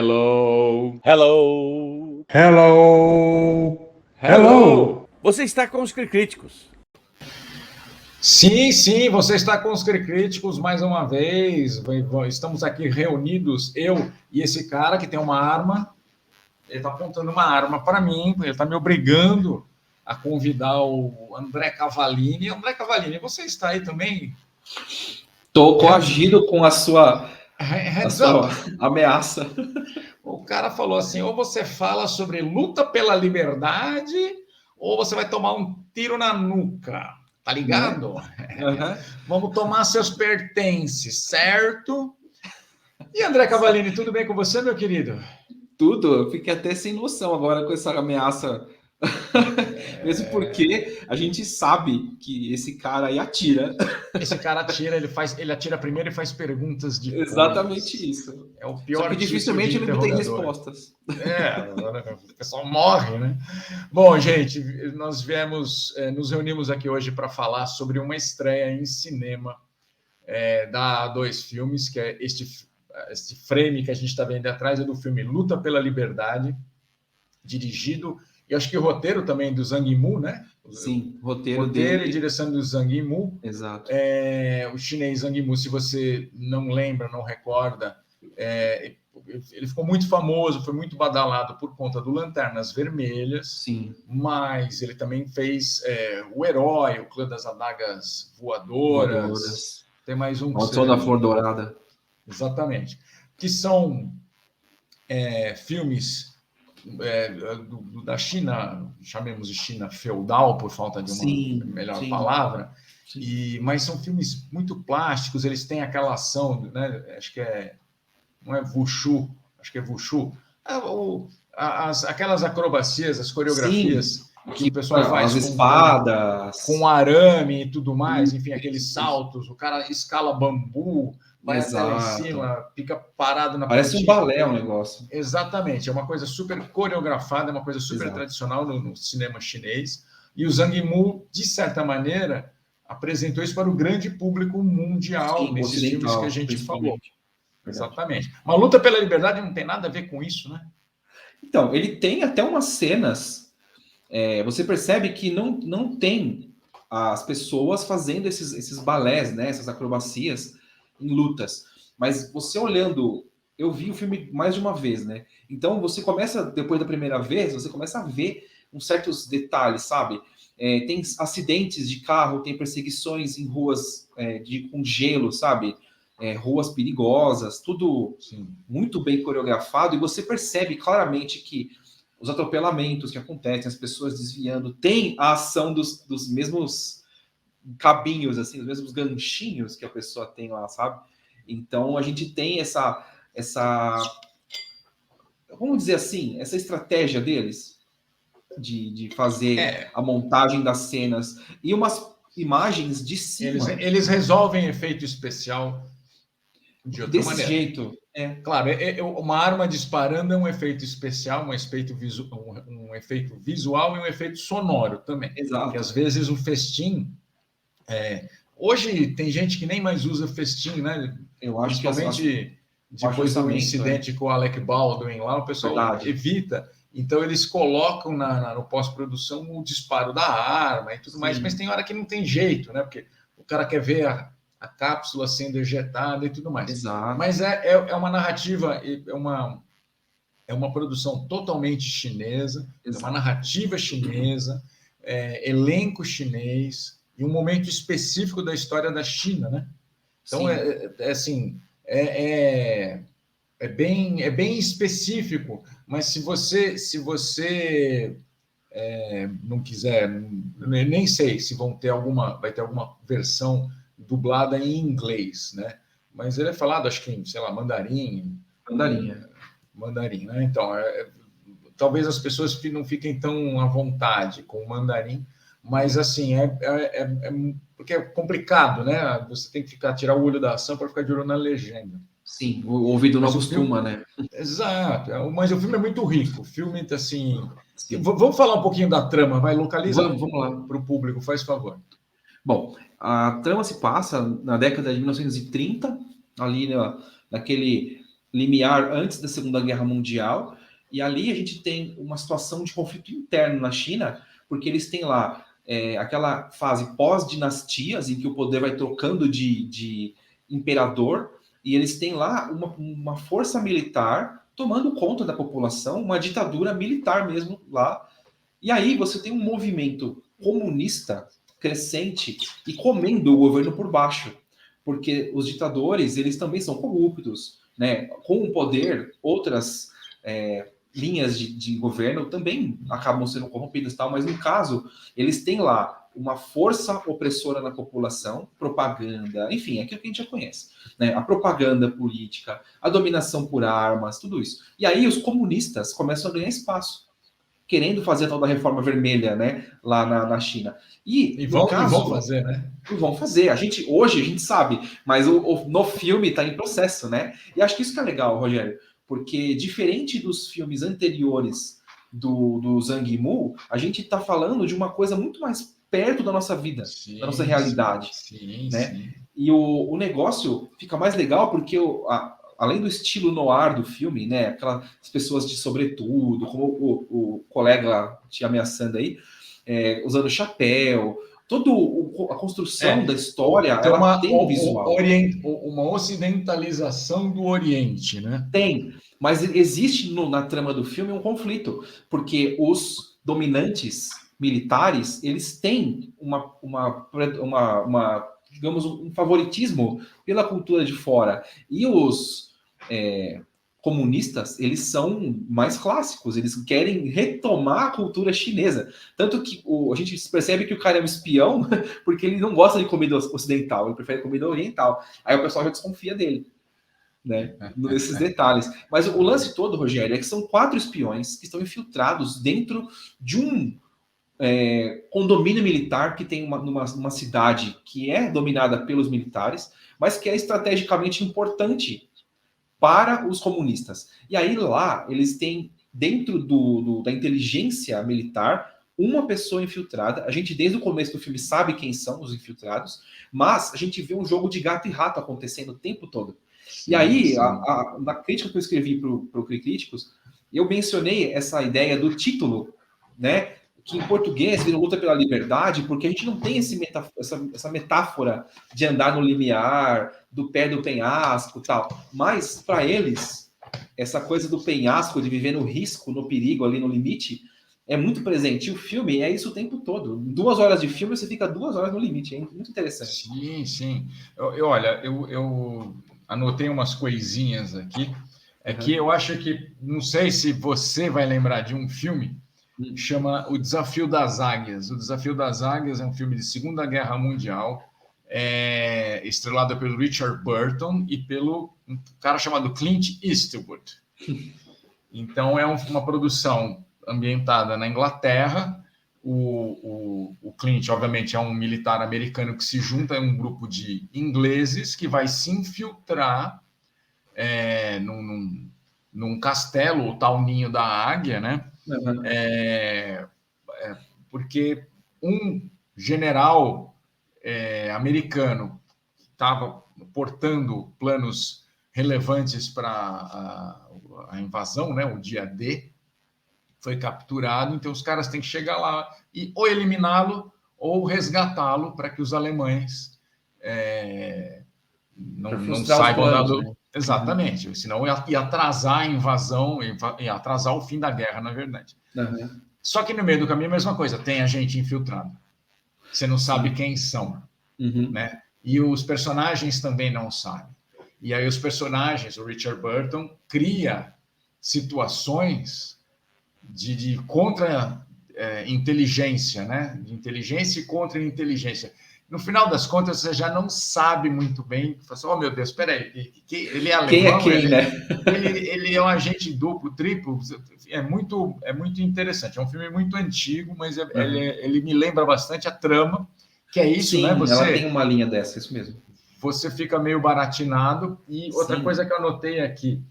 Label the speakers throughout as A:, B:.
A: Hello.
B: Hello.
C: Hello.
A: Hello. Você está com os Críticos.
C: Sim, você está com os Críticos mais uma vez. Estamos aqui reunidos, eu e esse cara que tem uma arma. Ele está apontando uma arma para mim, ele está me obrigando a convidar o André Cavallini. André Cavallini, você está aí também?
B: Estou coagido com a sua ameaça.
C: O cara falou assim, ou você fala sobre luta pela liberdade, ou você vai tomar um tiro na nuca. Tá ligado?
B: Uhum.
C: Vamos tomar seus pertences, certo? E André Cavallini, tudo bem com você, meu querido?
B: Tudo, eu fiquei até sem noção agora com essa ameaça. Mesmo porque a gente sabe que esse cara aí atira.
C: Esse cara atira, ele atira primeiro e faz perguntas de
B: Exatamente
C: coisas.
B: isso.
C: É o pior
B: Só que
C: tipo
B: dificilmente
C: de
B: ele tem
C: interrogador.
B: respostas.
C: O pessoal morre, né? Bom, gente, nós nos reunimos aqui hoje para falar sobre uma estreia em cinema da A2 Filmes, que é este frame que a gente está vendo atrás, é do filme Luta pela Liberdade, dirigido, e acho que o roteiro também do Zhang Yimou, né?
B: Sim, roteiro
C: dele
B: e
C: direção do Zhang Yimou.
B: Exato.
C: O chinês Zhang Yimou, se você não lembra, não recorda, ele ficou muito famoso, foi muito badalado por conta do Lanternas Vermelhas.
B: Sim.
C: Mas ele também fez O Herói, o Clã das Adagas Voadoras. Tem mais um que
B: Maldição da Flor Dourada.
C: Exatamente. Que são filmes da China, chamemos de China feudal, por falta de uma melhor palavra. Mas são filmes muito plásticos, eles têm aquela ação, né? Acho que não é Wushu, acho que é Wushu. Aquelas acrobacias, as coreografias que o pessoal faz
B: as espadas,
C: com arame e tudo mais, enfim, aqueles saltos, o cara escala bambu, vai até lá em cima, fica parado na
B: Parece um balé o negócio.
C: Exatamente, é uma coisa super coreografada, é uma coisa super tradicional no cinema chinês. E o Zhang Yimou, de certa maneira, apresentou isso para o grande público mundial, nesses filmes que a gente falou. Exatamente. Uma luta pela liberdade não tem nada a ver com isso, né?
B: Então, ele tem até umas cenas. Você percebe que não tem as pessoas fazendo esses balés, né, essas acrobacias em lutas. Mas você olhando, eu vi o filme mais de uma vez, né? Então você começa, depois da primeira vez, você começa a ver uns certos detalhes, sabe? Tem acidentes de carro, tem perseguições em ruas com gelo, sabe? Ruas perigosas, tudo muito bem coreografado, e você percebe claramente que os atropelamentos que acontecem, as pessoas desviando, tem a ação dos mesmos cabinhos, assim, os mesmos ganchinhos que a pessoa tem lá, sabe? Então a gente tem essa vamos dizer assim, essa estratégia deles de fazer a montagem das cenas e umas imagens de cima.
C: Eles resolvem efeito especial de outra
B: desse
C: maneira.
B: Jeito.
C: Claro, uma arma disparando é um efeito especial, um efeito visual e um efeito sonoro também.
B: Exato.
C: Porque às vezes o festim... hoje tem gente que nem mais usa festim, né?
B: Eu acho
C: principalmente depois do incidente com o Alec Baldwin lá, o pessoal evita. Então eles colocam no pós-produção o disparo da arma e tudo mais, mas tem hora que não tem jeito, né? Porque o cara quer ver a cápsula sendo ejetada e tudo mais.
B: Exato.
C: Mas é uma narrativa, é uma produção totalmente chinesa, é uma narrativa chinesa, elenco chinês e um momento específico da história da China, né? Então é bem específico, mas se você não quiser, nem sei se vai ter alguma versão dublada em inglês, né? Mas ele é falado, acho que em, sei lá, mandarim, né? Então, talvez as pessoas não fiquem tão à vontade com o mandarim, mas assim, porque é complicado, né? Você tem que tirar o olho da ação para ficar de olho na legenda.
B: Sim, o ouvido não acostuma, né?
C: Exato, mas o filme é muito rico. O filme, assim... Vamos falar um pouquinho da trama, vai, localiza
B: vamos lá
C: para o público, faz favor.
B: Bom, a trama se passa na década de 1930, ali naquele limiar antes da Segunda Guerra Mundial, e ali a gente tem uma situação de conflito interno na China, porque eles têm lá aquela fase pós-dinastias, em que o poder vai trocando de imperador, e eles têm lá uma força militar tomando conta da população, uma ditadura militar mesmo lá. E aí você tem um movimento comunista crescente e comendo o governo por baixo, porque os ditadores, eles também são corruptos, né? Com o poder, outras linhas de governo também acabam sendo corrompidas, tal, mas no caso, eles têm lá uma força opressora na população, propaganda, enfim, aquilo que a gente já conhece, né? A propaganda política, a dominação por armas, tudo isso. E aí os comunistas começam a ganhar espaço, querendo fazer a tal da reforma vermelha, né, lá na China.
C: E vão fazer, né?
B: Vão fazer. Hoje a gente sabe, mas no filme está em processo, né? E acho que isso que é legal, Rogério, porque diferente dos filmes anteriores do Zhang Yimou, a gente está falando de uma coisa muito mais perto da nossa vida, da nossa realidade, né? Sim. E o negócio fica mais legal porque além do estilo noir do filme, né, aquelas pessoas de sobretudo, como o colega te ameaçando aí, usando chapéu, toda a construção da história, ela tem um visual.
C: Uma ocidentalização do Oriente, né?
B: Tem, mas existe na trama do filme um conflito, porque os dominantes militares, eles têm digamos, um favoritismo pela cultura de fora. E os comunistas, eles são mais clássicos, eles querem retomar a cultura chinesa. Tanto que a gente percebe que o cara é um espião porque ele não gosta de comida ocidental, ele prefere comida oriental. Aí o pessoal já desconfia dele, né? Nesses detalhes. Mas o lance todo, Rogério, é que são 4 espiões que estão infiltrados dentro de um condomínio militar que tem numa cidade que é dominada pelos militares, mas que é estrategicamente importante para os comunistas. E aí lá eles têm, dentro da inteligência militar, uma pessoa infiltrada. A gente, desde o começo do filme, sabe quem são os infiltrados, mas a gente vê um jogo de gato e rato acontecendo o tempo todo. Sim, e aí, na crítica que eu escrevi para o Críticos, eu mencionei essa ideia do título, né? Que em português vira luta pela liberdade, porque a gente não tem essa metáfora de andar no limiar, do pé do penhasco e tal. Mas, para eles, essa coisa do penhasco, de viver no risco, no perigo, ali no limite, é muito presente. E o filme é isso o tempo todo. 2 horas de filme, você fica 2 horas no limite. É muito interessante.
C: Sim, sim. Olha, eu anotei umas coisinhas aqui. Que eu acho que, não sei se você vai lembrar de um filme, chama O Desafio das Águias. O Desafio das Águias é um filme de Segunda Guerra Mundial, estrelado pelo Richard Burton e pelo um cara chamado Clint Eastwood. Então, é uma produção ambientada na Inglaterra. O Clint, obviamente, é um militar americano que se junta a um grupo de ingleses que vai se infiltrar num castelo, o tal Ninho da Águia, né? Uhum. Porque um general americano estava portando planos relevantes para a invasão, né? O dia D, foi capturado, então os caras têm que chegar lá e ou eliminá-lo ou resgatá-lo para que os alemães não saibam planos, né? Exatamente, senão ia atrasar a invasão, ia atrasar o fim da guerra, na verdade. Uhum. Só que no meio do caminho a mesma coisa, tem a gente infiltrada. Você não sabe quem são, né? E os personagens também não sabem. E aí os personagens, o Richard Burton, cria situações de contra-inteligência, né? De inteligência e contra-inteligência. No final das contas, você já não sabe muito bem. Você fala assim, oh, meu Deus, espera aí, ele é alemão?
B: Quem é quem, né?
C: Ele é um agente duplo, triplo. É muito interessante. É um filme muito antigo, mas ele me lembra bastante a trama, que é isso,
B: sim,
C: né?
B: Ela tem uma linha dessa, isso mesmo.
C: Você fica meio baratinado. E outra coisa que eu anotei aqui,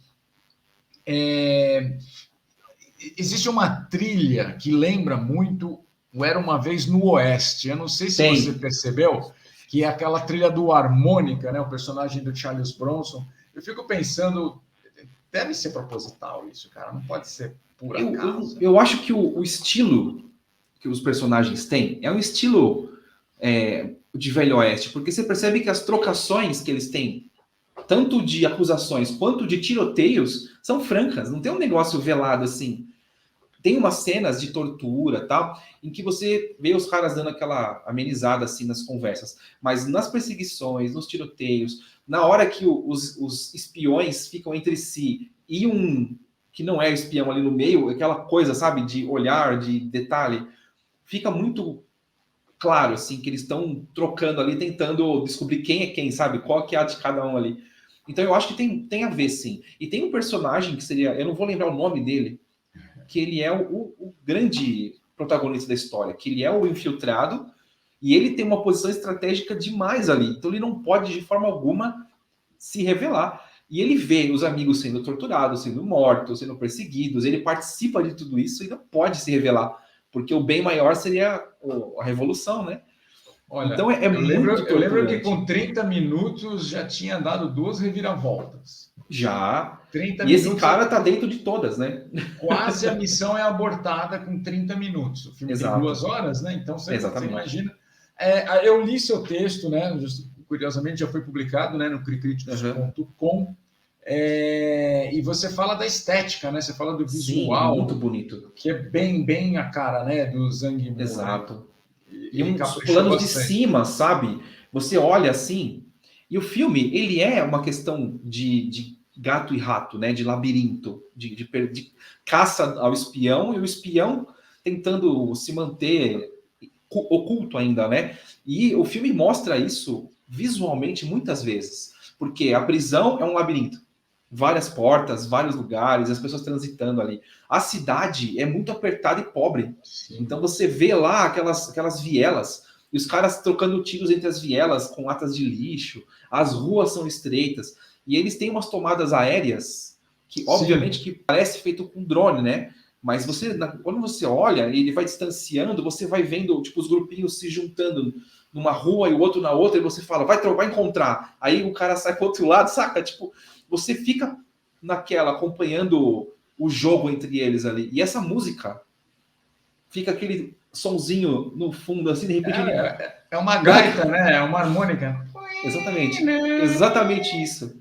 C: existe uma trilha que lembra muito o Era Uma Vez no Oeste. Eu não sei se você percebeu, que é aquela trilha do harmônica, né? O personagem do Charles Bronson. Eu fico pensando, deve ser proposital isso, cara. Não pode ser por
B: Eu,
C: acaso.
B: eu acho que o estilo que os personagens têm é um estilo de Velho Oeste, porque você percebe que as trocações que eles têm, tanto de acusações quanto de tiroteios, são francas, não tem um negócio velado assim. Tem umas cenas de tortura, tal, em que você vê os caras dando aquela amenizada assim nas conversas, mas nas perseguições, nos tiroteios, na hora que os espiões ficam entre si e um que não é espião ali no meio, aquela coisa, sabe, de olhar, de detalhe, fica muito claro, assim, que eles estão trocando ali, tentando descobrir quem é quem, sabe, qual que é a de cada um ali. Então eu acho que tem a ver, sim. E tem um personagem que seria, eu não vou lembrar o nome dele, que ele é o grande protagonista da história, que ele é o infiltrado e ele tem uma posição estratégica demais ali. Então ele não pode de forma alguma se revelar. E ele vê os amigos sendo torturados, sendo mortos, sendo perseguidos, ele participa de tudo isso e não pode se revelar, porque o bem maior seria a revolução, né?
C: Olha,
B: Então é
C: eu lembro
B: torturante.
C: que com 30 minutos já tinha dado 2 reviravoltas.
B: Já.
C: 30
B: e
C: minutos,
B: esse cara tá dentro de todas, né?
C: Quase a missão é abortada com 30 minutos. O filme
B: Exato.
C: tem 2 horas, né? Então você
B: Exatamente.
C: imagina. Eu li seu texto, né? Curiosamente, já foi publicado, né, no cricriticos.com. E você fala da estética, né? Você fala do visual.
B: Sim, muito bonito.
C: Que é bem a cara, né? Do Zhang Yimou.
B: Exato.
C: Né?
B: E uns planos de cima, sabe? Você olha assim, e o filme, ele é uma questão de gato e rato, né? De labirinto, de caça ao espião, e o espião tentando se manter oculto ainda, né? E o filme mostra isso visualmente muitas vezes, porque a prisão é um labirinto. Várias portas, vários lugares, as pessoas transitando ali. A cidade é muito apertada e pobre. Sim. Então você vê lá aquelas vielas, e os caras trocando tiros entre as vielas com latas de lixo, as ruas são estreitas, e eles têm umas tomadas aéreas, que obviamente que parece feito com drone, né? Mas quando você olha, ele vai distanciando, você vai vendo tipo, os grupinhos se juntando numa rua e o outro na outra, e você fala, vai encontrar. Aí o cara sai pro outro lado, saca? Tipo, você fica naquela, acompanhando o jogo entre eles ali. E essa música fica aquele sonzinho no fundo, assim, de repente...
C: É uma gaita, né? É uma harmônica.
B: Exatamente isso.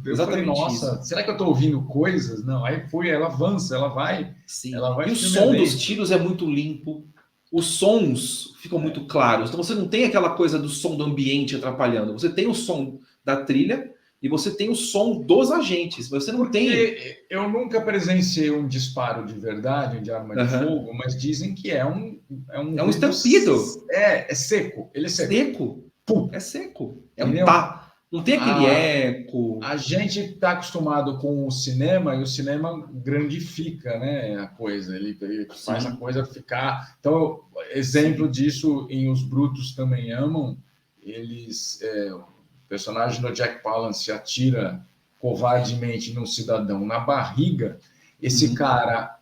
C: Exatamente nossa, isso. Será que eu estou ouvindo coisas? Não, aí ela avança, ela vai...
B: Sim.
C: Ela vai
B: e o som dos tiros é muito limpo. Os sons ficam muito claros. Então você não tem aquela coisa do som do ambiente atrapalhando. Você tem o som da trilha e você tem o som dos agentes. Você não tem...
C: Eu nunca presenciei um disparo de verdade, de arma de fogo, mas dizem que é um
B: estampido.
C: É seco. Ele é seco.
B: É seco. É um pá. Não tem aquele eco.
C: A gente está acostumado com o cinema e o cinema grandifica, né, a coisa. Ele faz a coisa ficar... Então, exemplo disso em Os Brutos Também Amam, o personagem do Jack Palance atira covardemente num cidadão na barriga. Esse cara,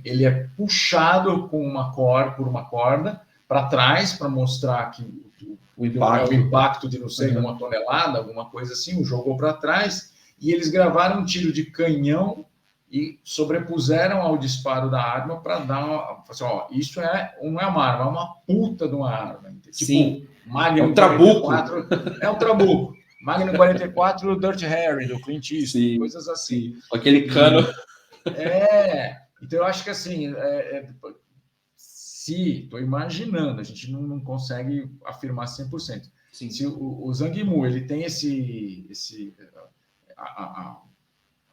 C: ele é puxado por uma corda para trás para mostrar que o impacto de não sei, 1 tonelada, alguma coisa assim, o jogou para trás, e eles gravaram um tiro de canhão e sobrepuseram ao disparo da arma para dar assim, isso não é uma arma, é uma puta de uma arma. Tipo,
B: sim,
C: Magnum
B: é um trabuco.
C: 44, é um trabuco. Magnum 44, Dirty Harry, do Clint Eastwood, coisas assim.
B: Aquele cano.
C: Então eu acho que assim... estou imaginando, a gente não consegue afirmar 100%.
B: Sim.
C: Se o Zhang Yimou, ele tem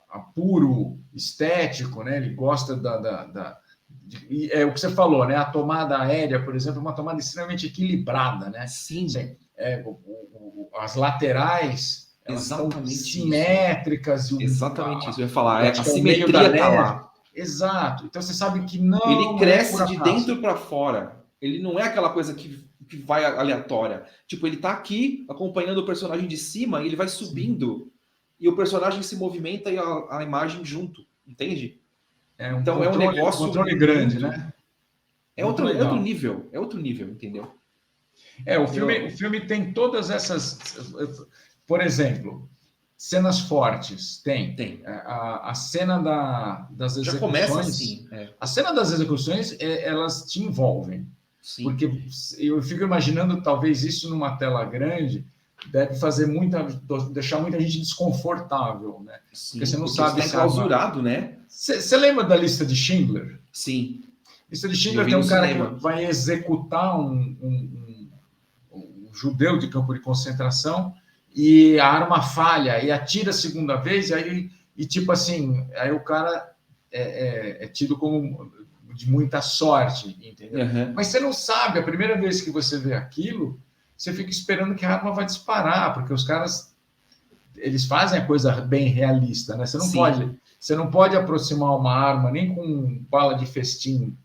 C: apuro estético, né? Ele gosta é o que você falou, né? A tomada aérea, por exemplo, é uma tomada extremamente equilibrada, né?
B: Sim.
C: As laterais, elas são simétricas.
B: Exatamente isso. Eu ia falar, a simetria está lá.
C: Exato. Então você sabe que não...
B: Ele cresce de dentro para fora. Ele não é aquela coisa que vai aleatória. Tipo, ele tá aqui acompanhando o personagem de cima e ele vai subindo. Sim. E o personagem se movimenta e a imagem junto. Entende?
C: Então é um negócio... controle grande, né?
B: É outro nível. É outro nível, entendeu?
C: O filme tem todas essas... Por exemplo... Cenas fortes, tem.
B: Tem.
C: A cena das execuções...
B: Já começa assim.
C: A cena das execuções, elas te envolvem.
B: Sim.
C: Porque eu fico imaginando, talvez, isso numa tela grande deve deixar muita gente desconfortável, né?
B: Sim,
C: porque você não sabe...
B: Você está enclausurado, né?
C: Você lembra da lista de Schindler?
B: Sim.
C: Lista de Schindler tem um cara que vai executar um judeu de campo de concentração e a arma falha e atira a segunda vez e tipo assim, aí o cara é tido como de muita sorte, entendeu?
B: Uhum.
C: Mas você não sabe, a primeira vez que você vê aquilo, você fica esperando que a arma vai disparar, porque os caras, eles fazem a coisa bem realista, né? Você não pode aproximar uma arma nem com bala de festim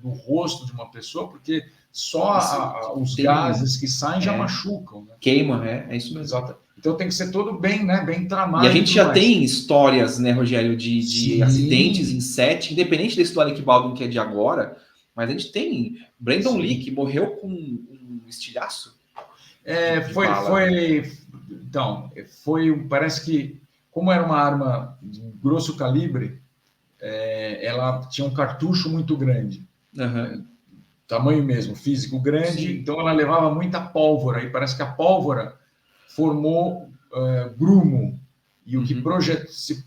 C: do rosto de uma pessoa, porque só os gases que saem já machucam. Né?
B: Queima, é isso mesmo.
C: Exato. Então tem que ser tudo bem, né? Bem tramado.
B: E a gente já tem histórias, né, Rogério, de acidentes em set, independente da história que Baldwin que é de agora, mas a gente tem Brandon Lee, que morreu com um estilhaço.
C: Parece que, como era uma arma de grosso calibre, ela tinha um cartucho muito grande.
B: Uhum.
C: Tamanho mesmo, físico grande, sim. Então ela levava muita pólvora, e parece que a pólvora formou grumo, e o que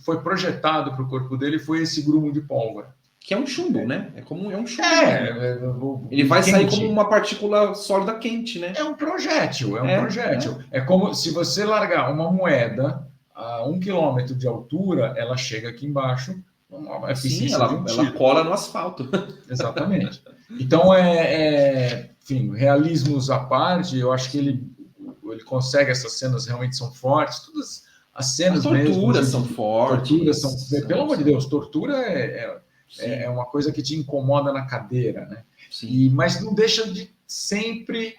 C: foi projetado para o corpo dele foi esse grumo de pólvora.
B: Que é um chumbo, né? É um chumbo.
C: Ele
B: vai sair como uma partícula sólida quente, né?
C: É um projétil, projétil. É como se você largar uma moeda a 1 quilômetro de altura, ela chega aqui embaixo.
B: Sim, ela cola no asfalto.
C: Exatamente. Então, enfim, realismos à parte, eu acho que ele consegue, essas cenas realmente são fortes, todas as cenas mesmo.
B: Torturas são fortes.
C: Pelo amor de Deus, tortura é uma coisa que te incomoda na cadeira, né? Mas não deixa de sempre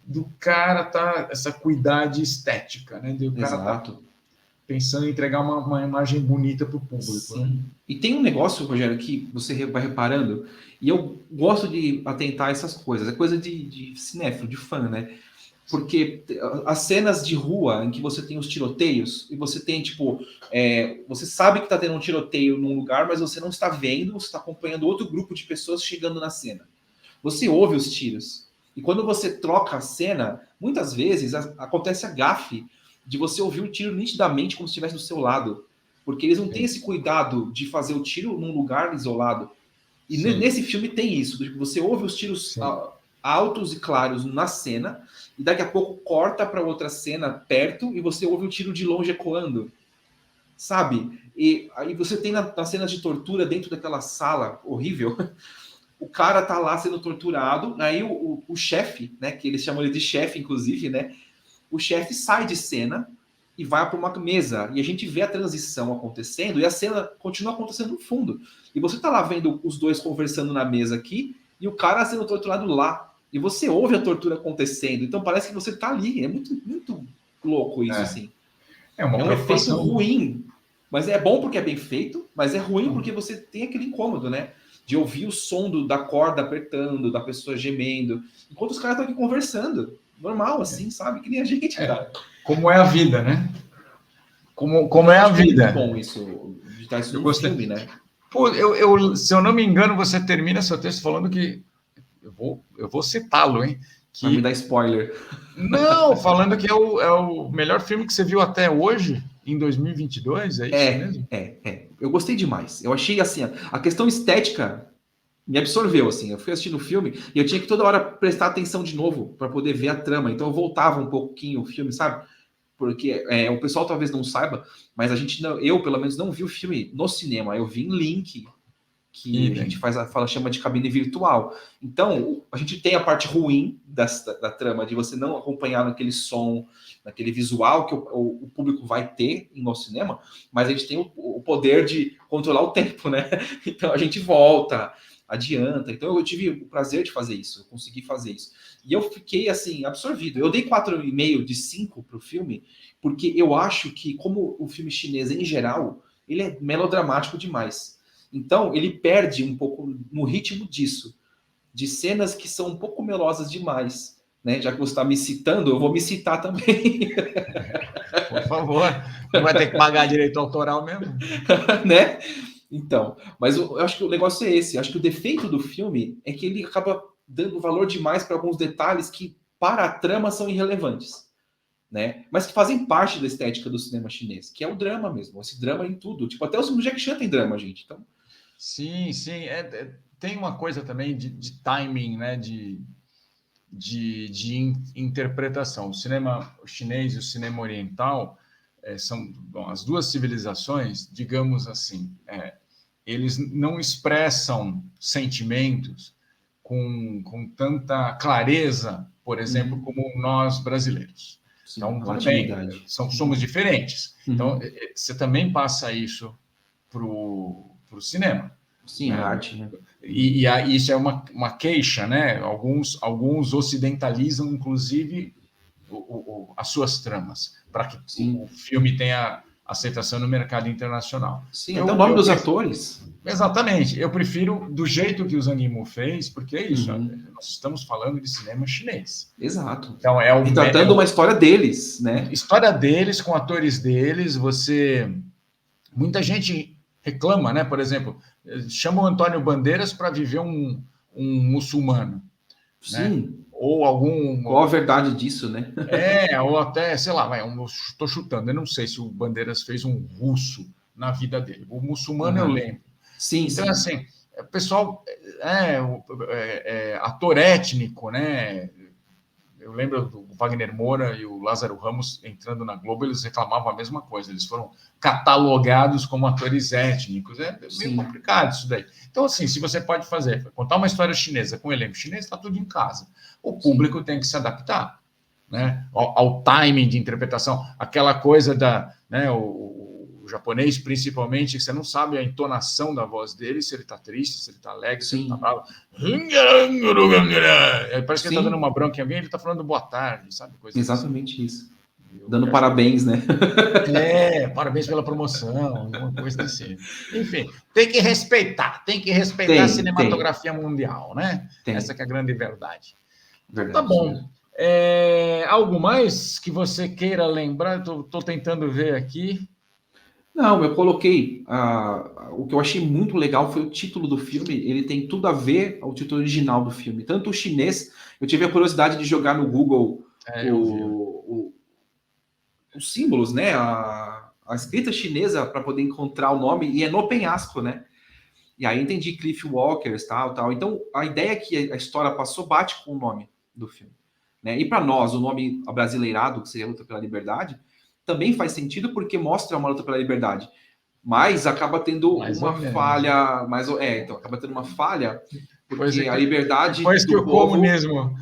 C: do cara essa cuidade estética, né? O cara tá pensando em entregar uma imagem bonita para o público. Né?
B: E tem um negócio, Rogério, que você vai reparando, e eu gosto de atentar a essas coisas, é coisa de cinéfilo, de fã, né? Porque as cenas de rua em que você tem os tiroteios, e você tem, tipo, você sabe que está tendo um tiroteio num lugar, mas você não está vendo, você está acompanhando outro grupo de pessoas chegando na cena. Você ouve os tiros. E quando você troca a cena, muitas vezes acontece a gafe de você ouvir o tiro nitidamente como se estivesse do seu lado. Porque eles não têm esse cuidado de fazer o tiro num lugar isolado. E nesse filme tem isso. Você ouve os tiros altos e claros na cena, e daqui a pouco corta para outra cena perto, e você ouve o tiro de longe ecoando. Sabe? E aí você tem nas cenas de tortura dentro daquela sala horrível, o cara tá lá sendo torturado, aí o chefe, né, que eles chamam ele de chefe, inclusive, né, o chefe sai de cena e vai para uma mesa, e a gente vê a transição acontecendo, e a cena continua acontecendo no fundo. E você tá lá vendo os dois conversando na mesa aqui, e o cara sendo torturado lá. E você ouve a tortura acontecendo, então parece que você tá ali. É muito, muito louco isso, assim.
C: É um
B: efeito ruim, mas é bom porque é bem feito, mas é ruim porque você tem aquele incômodo, né? De ouvir o som da corda apertando, da pessoa gemendo, enquanto os caras estão aqui conversando. Normal, assim, sabe? Que nem a gente, cara.
C: Como é a vida, né? Como é a vida.
B: É muito bom isso, de estar isso no filme, né?
C: Pô, se eu não me engano, você termina seu texto falando que... Eu vou citá-lo, hein?
B: Vai me dar spoiler.
C: Não, falando que é o melhor filme que você viu até hoje, em 2022, é isso mesmo?
B: Eu gostei demais. Eu achei, assim, a questão estética me absorveu, assim. Eu fui assistindo o filme e eu tinha que toda hora prestar atenção de novo para poder ver a trama. Então eu voltava um pouquinho o filme, sabe? Porque o pessoal talvez não saiba, mas eu pelo menos não vi o filme no cinema. Eu vi em link, que a gente chama de cabine virtual. Então, a gente tem a parte ruim da trama, de você não acompanhar naquele som, naquele visual que o público vai ter no cinema, mas a gente tem o poder de controlar o tempo, né? Então, a gente volta, adianta. Então, eu tive o prazer de fazer isso, eu consegui fazer isso. E eu fiquei, assim, absorvido. Eu dei 4,5 de 5 para o filme, porque eu acho que, como o filme chinês em geral, ele é melodramático demais. Então, ele perde um pouco no ritmo disso, de cenas que são um pouco melosas demais, né? Já que você está me citando, eu vou me citar também,
C: Por favor, não vai ter que pagar direito autoral mesmo.
B: né? Então, mas eu acho que o negócio é esse. Eu acho que o defeito do filme é que ele acaba dando valor demais para alguns detalhes que, para a trama, são irrelevantes, né? Mas que fazem parte da estética do cinema chinês, que é o drama mesmo. Esse drama em tudo. Tipo, até o filme Jack Chan tem drama, gente. Então,
C: Sim, sim. Tem uma coisa também de timing, né? De interpretação. O cinema chinês e o cinema oriental são bom, as duas civilizações, digamos assim, eles não expressam sentimentos com tanta clareza, por exemplo, como nós brasileiros.
B: sim,
C: Então,
B: uma
C: também
B: atividade.
C: somos diferentes. Então,
B: Uhum.
C: você também passa isso para o cinema.
B: Sim, a arte, né?
C: E isso é uma queixa, né? Alguns ocidentalizam, inclusive, as suas tramas, para que
B: Sim.
C: o filme tenha aceitação no mercado internacional.
B: Sim, até o nome dos atores.
C: Exatamente. Eu prefiro do jeito que o Zhang Yimou fez, porque é isso.
B: Uhum.
C: Nós estamos falando de cinema chinês.
B: Exato.
C: Então,
B: E tratando uma história deles, né?
C: História deles, com atores deles, muita gente reclama, né? Por exemplo, chama o Antônio Bandeiras para viver um muçulmano,
B: Sim.
C: né? Ou algum...
B: Qual a verdade disso, né?
C: Ou até, sei lá, eu estou chutando, eu não sei se o Bandeiras fez um russo na vida dele. O muçulmano eu lembro.
B: Sim,
C: então,
B: sim.
C: assim, o pessoal ator étnico, né? Eu lembro do Wagner Moura e o Lázaro Ramos entrando na Globo, eles reclamavam a mesma coisa, eles foram catalogados como atores étnicos. É meio complicado isso daí. Então, assim, se você pode contar uma história chinesa com elenco chinês, está tudo em casa. O público tem que se adaptar, né, ao timing de interpretação, aquela coisa né, o japonês, principalmente, que você não sabe a entonação da voz dele, se ele está triste, se ele está alegre, se ele está bravo. Parece que ele está dando uma bronca em alguém, ele está falando boa tarde, sabe? Coisa
B: exatamente
C: assim.
B: Isso. Dando parabéns, né?
C: Parabéns pela promoção, alguma coisa assim. Enfim, tem que respeitar a cinematografia mundial, né? Essa que é a grande verdade. Tá bom. Algo mais que você queira lembrar? Estou tentando ver aqui.
B: Não, eu coloquei. O que eu achei muito legal foi o título do filme. Ele tem tudo a ver ao título original do filme. Tanto o chinês, eu tive a curiosidade de jogar no Google os símbolos, né? A escrita chinesa para poder encontrar o nome, e é no penhasco, né? E aí entendi Cliff Walkers, tal. Então, a ideia que a história passou bate com o nome do filme. Né? E para nós, o nome abrasileirado, que seria a Luta pela Liberdade, também faz sentido porque mostra uma luta pela liberdade. Mas acaba tendo uma falha. Então, acaba tendo uma falha, porque a liberdade.
C: Depois que o comunismo.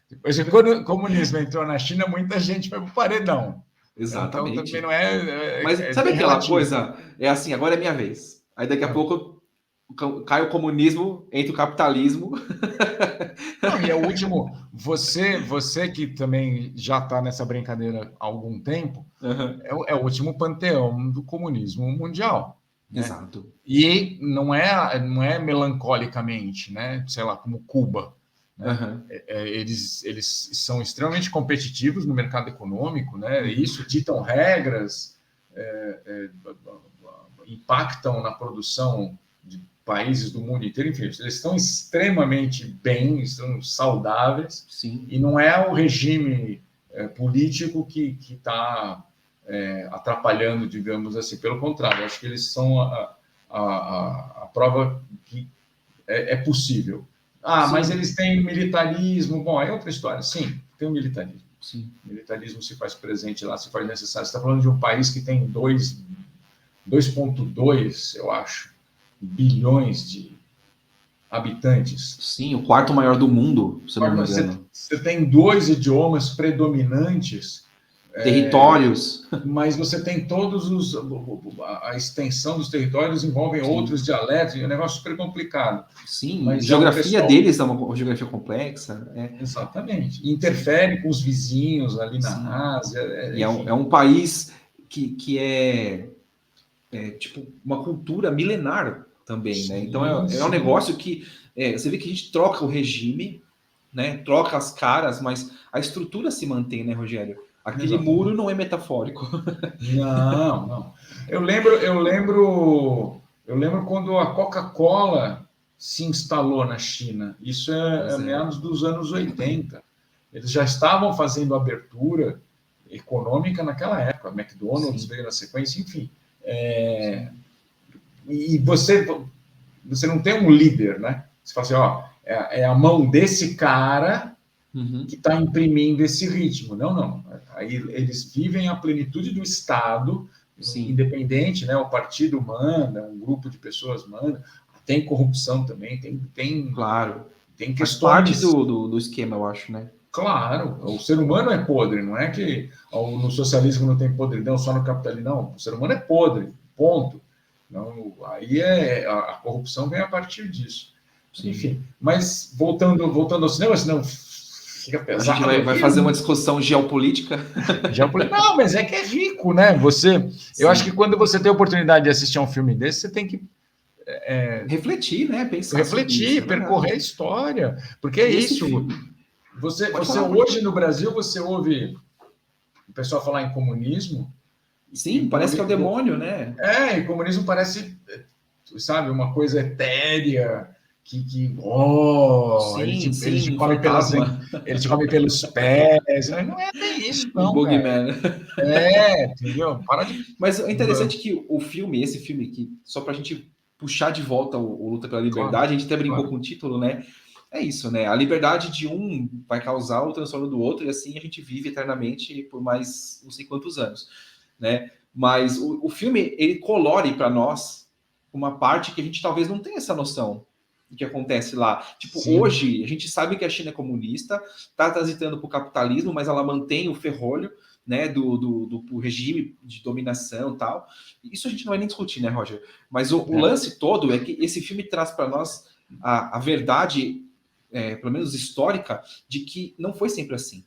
C: Depois que o comunismo entrou na China, muita gente foi para o paredão.
B: Exatamente.
C: Então também não é.
B: Mas sabe aquela coisa? É assim, agora é minha vez. Aí daqui a pouco cai o comunismo, entra o capitalismo.
C: Não, e é o último. Você que também já está nessa brincadeira há algum tempo, é o último panteão do comunismo mundial. Né?
B: Exato.
C: E não é melancolicamente, né? Sei lá, como Cuba. Né? Eles são extremamente competitivos no mercado econômico, né? E isso ditam regras, impactam na produção de países do mundo inteiro, enfim, eles estão extremamente bem, estão saudáveis.
B: Sim.
C: E não é o regime político que está atrapalhando, digamos assim, pelo contrário, acho que eles são a prova que é possível. Mas eles têm militarismo, bom, é outra história, sim, tem o militarismo.
B: Sim.
C: O militarismo se faz presente lá, se faz necessário. Você está falando de um país que tem 2,2, eu acho, bilhões de habitantes.
B: Sim, o quarto maior do mundo, se não me engano.
C: Você tem 2 idiomas predominantes.
B: Territórios.
C: Mas você tem a extensão dos territórios envolvem outros dialetos, é um negócio super complicado.
B: Sim, mas a geografia deles é uma geografia complexa.
C: Exatamente. Interfere com os vizinhos ali na Ásia.
B: E é um país que é tipo uma cultura milenar também, né? Então é um negócio que você vê que a gente troca o regime, né? Troca as caras, mas a estrutura se mantém, né, Rogério? Aquele
C: Exato.
B: muro não é metafórico.
C: Não, não. Eu lembro quando a Coca-Cola se instalou na China. Isso é
B: Pois é.
C: meados dos anos 80. Eles já estavam fazendo abertura econômica naquela época. McDonald's
B: Sim.
C: veio na sequência, enfim. E você não tem um líder, né? Você fala assim, ó, é a mão desse cara
B: Uhum.
C: que está imprimindo esse ritmo. Não, não. Aí eles vivem a plenitude do Estado,
B: Sim.
C: independente, né? O partido manda, um grupo de pessoas manda. Tem corrupção também,
B: Claro.
C: tem
B: Faz parte
C: questões.
B: do esquema, eu acho, né?
C: Claro, o ser humano é podre, não é que no socialismo não tem podridão, só no capitalismo. Não, o ser humano é podre, ponto. Não, aí a corrupção vem a partir disso.
B: Sim.
C: Enfim, mas voltando ao cinema, senão fica
B: A
C: pesado.
B: gente vai fazer uma discussão geopolítica.
C: Não, mas é que é rico, né? Eu acho que quando você tem a oportunidade de assistir a um filme desse, você tem que
B: refletir, né? Pensar
C: refletir,
B: sobre isso,
C: percorrer a história, porque é
B: esse
C: isso.
B: filme.
C: Você
B: falar,
C: hoje no Brasil você ouve o pessoal falar em comunismo.
B: Sim, parece que é o demônio, né?
C: E comunismo parece, sabe, uma coisa etérea, ele te come pelos pés. Não é bem isso,
B: O
C: não,
B: Bogeyman.
C: entendeu? Para de...
B: Mas é interessante que esse filme, que só pra gente puxar de volta o Luta pela Liberdade,
C: Claro,
B: a gente até brincou
C: claro.
B: com o título, né? É isso, né? A liberdade de um vai causar o transtorno do outro, e assim a gente vive eternamente por mais não sei quantos anos, né? Mas o filme, ele colore para nós uma parte que a gente talvez não tenha essa noção do que acontece lá. Tipo,
C: Sim.
B: hoje, a gente sabe que a China é comunista, tá transitando para o capitalismo, mas ela mantém o ferrolho, né, do regime de dominação e tal. Isso a gente não vai nem discutir, né, Roger? Mas o lance todo é que esse filme traz para nós a verdade, pelo menos histórica, de que não foi sempre assim,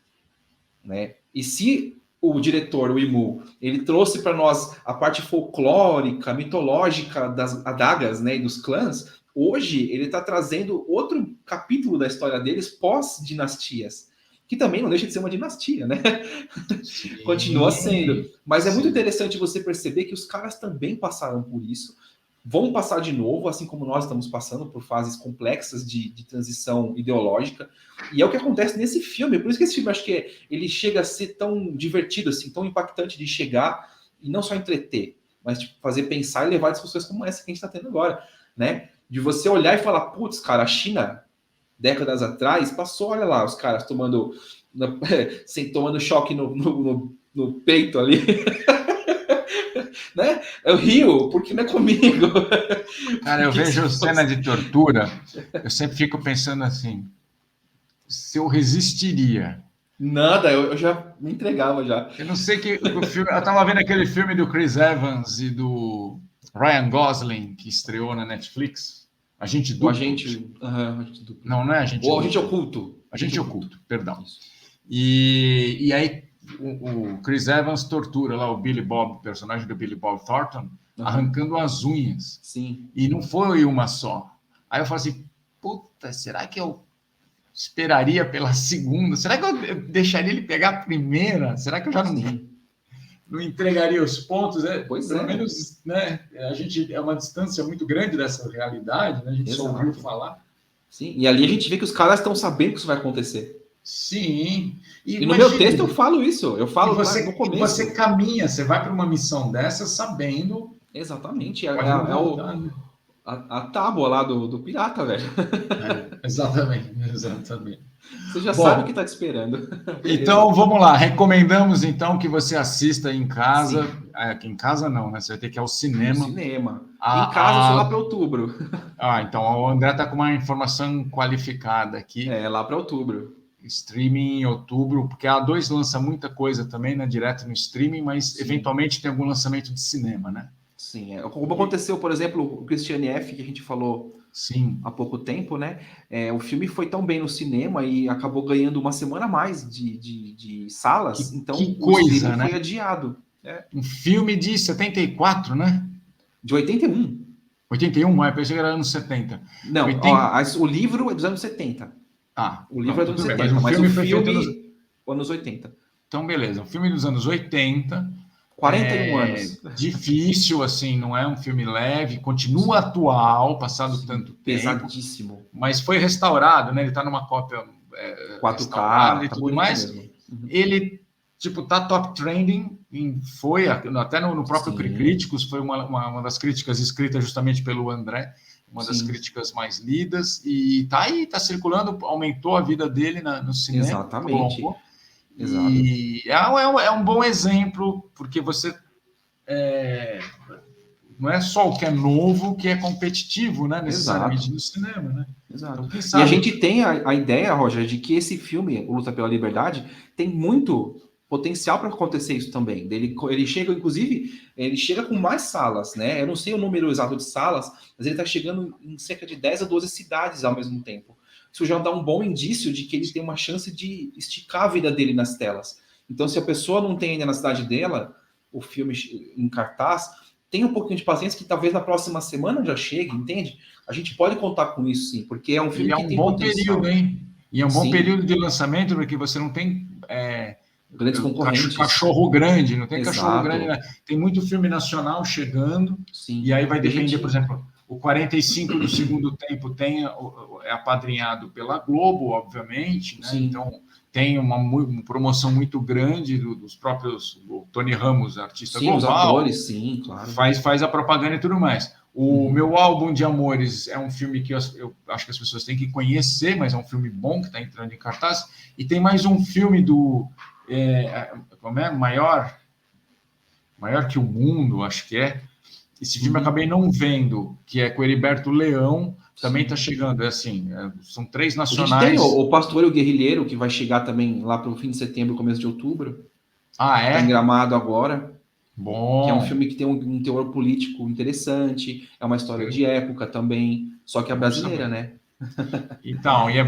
B: né? E se o diretor, o Imu, ele trouxe para nós a parte folclórica, mitológica das adagas, né, e dos clãs, hoje ele está trazendo outro capítulo da história deles pós-dinastias, que também não deixa de ser uma dinastia, né?
C: Sim,
B: continua sendo. Mas é muito
C: sim.
B: interessante você perceber que os caras também passaram por isso, vão passar de novo, assim como nós estamos passando por fases complexas de transição ideológica. E é o que acontece nesse filme. Por isso que esse filme, acho que ele chega a ser tão divertido, assim, tão impactante de chegar e não só entreter, mas tipo, fazer pensar e levar discussões como essa que a gente está tendo agora, né? De você olhar e falar, putz, cara, a China, décadas atrás, passou, olha lá, os caras tomando choque no peito ali. Né? Eu rio, porque não é comigo.
C: Cara, eu vejo cena de tortura, eu sempre fico pensando assim, se eu resistiria.
B: Nada, eu já me entregava já.
C: Eu não sei que o filme. Eu estava vendo aquele filme do Chris Evans e do Ryan Gosling, que estreou na Netflix. Agente Duplo.
B: O agente. Agente duplo.
C: Não é Agente
B: Ou
C: Duplo.
B: Agente Oculto.
C: Agente Oculto, perdão. E aí o Chris Evans tortura lá o Billy Bob, o personagem do Billy Bob Thornton, arrancando as unhas.
B: Sim.
C: E não foi uma só. Aí eu falo assim, puta, será que eu esperaria pela segunda? Será que eu deixaria ele pegar a primeira? Será que eu já não entregaria os pontos? Pelo menos, né? A gente é uma distância muito grande dessa realidade, né? A gente só ouviu falar.
B: Sim, e ali a gente vê que os caras estão sabendo que isso vai acontecer.
C: Sim.
B: E no meu texto eu falo isso. Eu falo no começo.
C: Você caminha, você vai para uma missão dessa sabendo.
B: Exatamente. A tábua lá do pirata, velho.
C: Exatamente.
B: Você já sabe o que está te esperando.
C: Então, vamos lá. Recomendamos, então, que você assista em casa. Em casa não, né? Você vai ter que ir ao cinema.
B: Em casa, só lá para outubro.
C: Então o André está com uma informação qualificada aqui.
B: Lá para outubro.
C: Streaming em outubro, porque a A2 lança muita coisa também, né? Direto no streaming, mas eventualmente tem algum lançamento de cinema, né?
B: Sim, como aconteceu, por exemplo, o Christiane F., que a gente falou há pouco tempo, né? O filme foi tão bem no cinema e acabou ganhando uma semana a mais de salas, então
C: que coisa, né?
B: Foi adiado.
C: Um filme de 74, né?
B: De 81.
C: 81? Eu pensei que era anos 70.
B: Não, o livro é dos anos 70.
C: Ah,
B: O livro é dos
C: tudo
B: anos
C: bem,
B: 70, mas o
C: foi feito
B: filme anos 80.
C: Então, beleza. Um filme dos anos 80.
B: 41 anos.
C: Difícil, assim, não é um filme leve, continua atual, passado tanto tempo,
B: Pesadíssimo.
C: mas foi restaurado, né? Ele está numa cópia
B: 4K,
C: restaurada e
B: tá
C: tudo
B: bonito
C: mais.
B: mesmo.
C: Ele, tipo, tá top trending, foi até no próprio
B: Sim.
C: Críticos, foi uma das críticas escritas justamente pelo André, uma das críticas mais lidas, e tá aí, tá circulando, aumentou a vida dele no cinema.
B: Exatamente.
C: E é um bom exemplo, porque você não é só o que é novo que é competitivo, né? Necessariamente no cinema, né?
B: Exato.
C: Então, quem
B: E
C: sabe...
B: a gente tem a ideia, Roger, de que esse filme, O Luta pela Liberdade, tem muito potencial para acontecer isso também. Ele chega, inclusive, ele chega com mais salas, né? Eu não sei o número exato de salas, mas ele está chegando em cerca de 10 a 12 cidades ao mesmo tempo. Isso já dá um bom indício de que ele tem uma chance de esticar a vida dele nas telas. Então, se a pessoa não tem ainda na cidade dela o filme em cartaz, tenha um pouquinho de paciência que talvez na próxima semana já chegue, entende? A gente pode contar com isso, sim, porque é um filme que tem potencial.
C: Período, hein? E é um bom período de lançamento, porque você não tem
B: grandes concorrentes.
C: Cachorro grande, não tem
B: Exato.
C: Cachorro grande, né? Tem muito filme nacional chegando,
B: sim.
C: E aí vai depender, por exemplo, o 45 do segundo tempo é apadrinhado pela Globo, obviamente, né? Então tem uma promoção muito grande dos próprios, o Tony Ramos, artista global.
B: Os atores, sim, claro.
C: Faz a propaganda e tudo mais. O Meu Álbum de Amores é um filme que eu acho que as pessoas têm que conhecer, mas é um filme bom que está entrando em cartaz. E tem mais um filme como é? Maior que o Mundo, acho que é. Esse filme eu acabei não vendo, que é com o Heriberto Leão, também está chegando. São 3 nacionais.
B: A gente tem o Pastor e o Guerrilheiro, que vai chegar também lá para o fim de setembro, começo de outubro.
C: Ah, é?
B: Está em Gramado agora.
C: Bom.
B: Que é um filme que tem um teor político interessante, é uma história de época também, só que é brasileira, né?
C: Então, e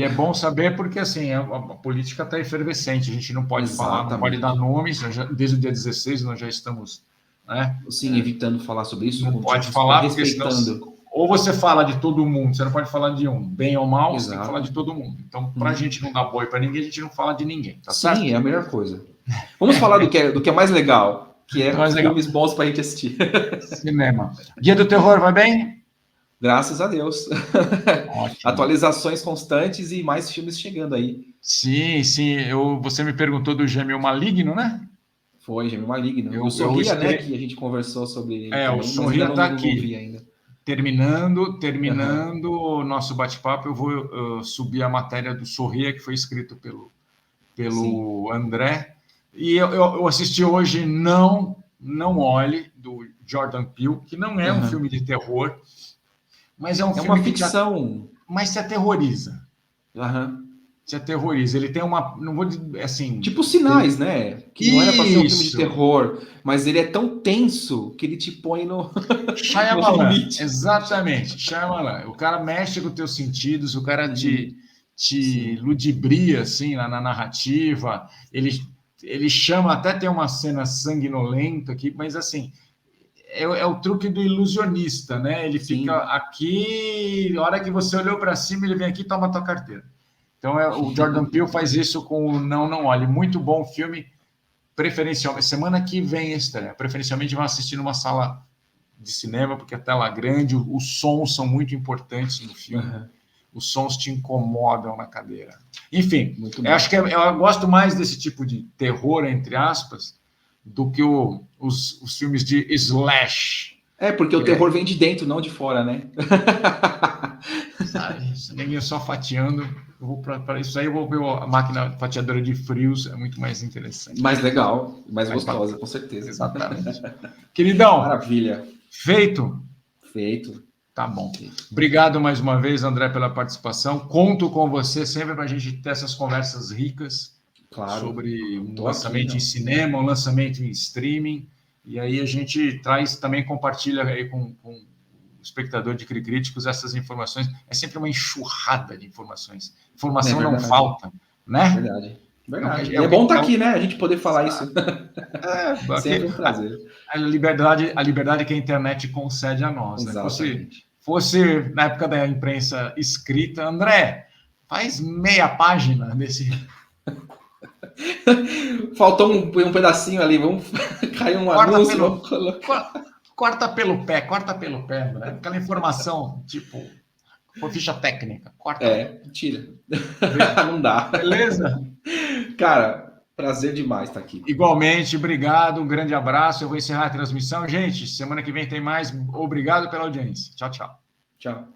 C: é bom saber porque assim, a política está efervescente, a gente não pode falar, não pode dar nomes, desde o dia 16 nós já estamos, né?
B: Sim, evitando falar sobre isso.
C: Não pode falar, respeitando. Ou você fala de todo mundo, você não pode falar de um, bem ou mal, você tem que falar de todo mundo. Então, para a gente não dar boi para ninguém, a gente não fala de ninguém, tá certo?
B: Sim, é a melhor coisa. Vamos falar do que é mais legal, que é filmes bons para a gente assistir.
C: Cinema. Guia do Terror, vai bem?
B: Graças a Deus.
C: Ótimo.
B: Atualizações constantes e mais filmes chegando aí.
C: Sim. Você me perguntou do Gêmeo Maligno, né?
B: Foi, Gêmeo Maligno. O Sorria, né, que a gente conversou sobre ele.
C: O Sorria está aqui.
B: Não vi ainda.
C: Terminando o nosso bate-papo, eu vou subir a matéria do Sorria, que foi escrito pelo André. E eu assisti hoje Não Olhe, do Jordan Peele, que não é um filme de terror, mas é um filme
B: uma ficção.
C: Mas se aterroriza. Se aterroriza. Ele tem não vou dizer assim...
B: Tipo Sinais, né? Que não era para ser um filme de terror, mas ele é tão tenso que ele te põe no
C: limite. Exatamente. Shyamalan. O cara mexe com os teus sentidos, o cara te ludibria, assim, na narrativa. Ele chama, até tem uma cena sanguinolenta aqui, mas assim... É o truque do ilusionista, né? Ele fica aqui, na hora que você olhou para cima, ele vem aqui e toma a tua carteira. Então, o Jordan Peele faz isso com o Não Olhe. Muito bom filme, preferencialmente. Semana que vem estreia. Preferencialmente vão assistir numa sala de cinema, porque a tela é grande, os sons são muito importantes no filme. Os sons te incomodam na cadeira. Enfim, acho que eu gosto mais desse tipo de terror, entre aspas, do que os filmes de slash.
B: Porque o terror vem de dentro, não de fora, né?
C: Ninguém só fatiando. Eu vou para isso aí, eu vou ver a máquina fatiadora de frios, é muito mais interessante.
B: Mais legal, mais gostosa, com certeza.
C: Exatamente. Queridão.
B: Maravilha.
C: Feito. Tá bom. Obrigado mais uma vez, André, pela participação. Conto com você sempre para a gente ter essas conversas ricas. Claro, sobre um lançamento em cinema, um lançamento em streaming, e aí a gente compartilha aí com o espectador de Críticos essas informações. É sempre uma enxurrada de informações. Informação não falta, né?
B: Verdade. É bom estar aqui, né? A gente poder falar isso. Sempre um prazer.
C: A liberdade que a internet concede a nós. Né? fosse na época da imprensa escrita, André, faz meia página desse.
B: Faltou um pedacinho ali, vamos cair um anúncio. Vamos colocar.
C: Corta pelo pé, André. Aquela informação, tipo, por ficha técnica. Corta.
B: Tira. Não dá.
C: Beleza?
B: Cara, prazer demais estar aqui.
C: Igualmente, obrigado, um grande abraço. Eu vou encerrar a transmissão. Gente, semana que vem tem mais. Obrigado pela audiência. Tchau, tchau.
B: Tchau.